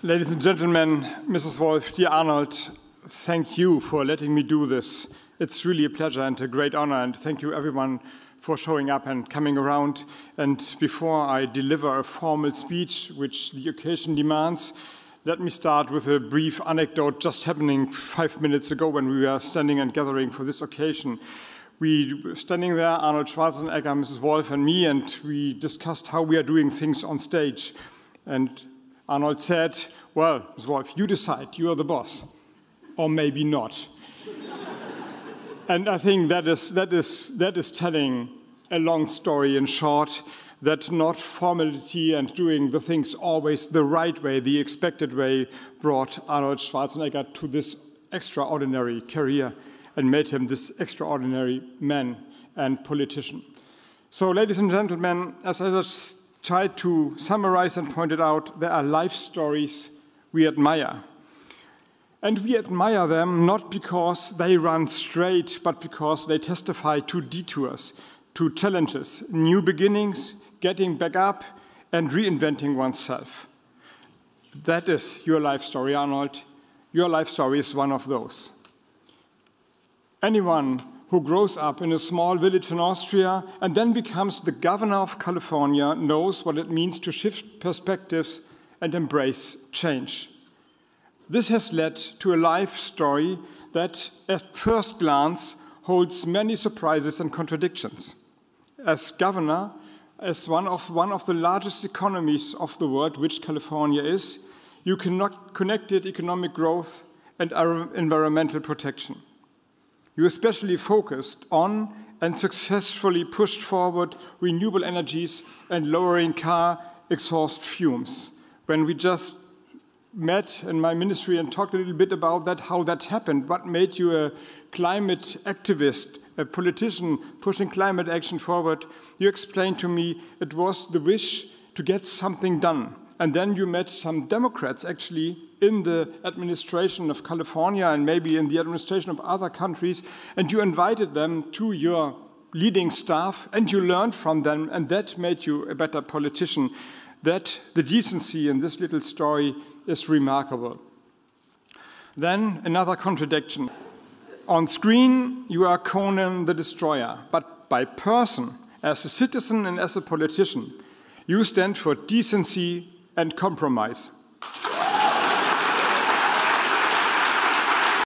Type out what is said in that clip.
Ladies and gentlemen, Mrs. Wolf, dear Arnold, thank you for letting me do this. It's really a pleasure and a great honor, and thank you everyone for showing up and coming around. And before I deliver a formal speech, which the occasion demands, let me start with a brief anecdote just happening 5 minutes ago when we were standing and gathering for this occasion. We were standing there, Arnold Schwarzenegger, Mrs. Wolf and me, and we discussed how we are doing things on stage. And Arnold said, well, Mrs. Wolf, you decide, you are the boss. Or maybe not. And I think that is telling a long story in short, that not formality and doing the things always the right way, the expected way, brought Arnold Schwarzenegger to this extraordinary career and made him this extraordinary man and politician. So, ladies and gentlemen, as I just tried to summarize and pointed out, there are life stories we admire. And we admire them not because they run straight, but because they testify to detours, to challenges, new beginnings, getting back up, and reinventing oneself. That is your life story, Arnold. Your life story is one of those. Anyone who grows up in a small village in Austria and then becomes the governor of California knows what it means to shift perspectives and embrace change. This has led to a life story that, at first glance, holds many surprises and contradictions. As governor, as one of the largest economies of the world, which California is, you cannot connect economic growth and environmental protection. You especially focused on and successfully pushed forward renewable energies and lowering car exhaust fumes. When we just met in my ministry and talked a little bit about that, how that happened, what made you a climate activist, a politician pushing climate action forward, you explained to me it was the wish to get something done. And then you met some Democrats actually in the administration of California and maybe in the administration of other countries, and you invited them to your leading staff and you learned from them, and that made you a better politician. That the decency in this little story is remarkable. Then another contradiction. On screen, you are Conan the Destroyer, but by person, as a citizen and as a politician, you stand for decency and compromise.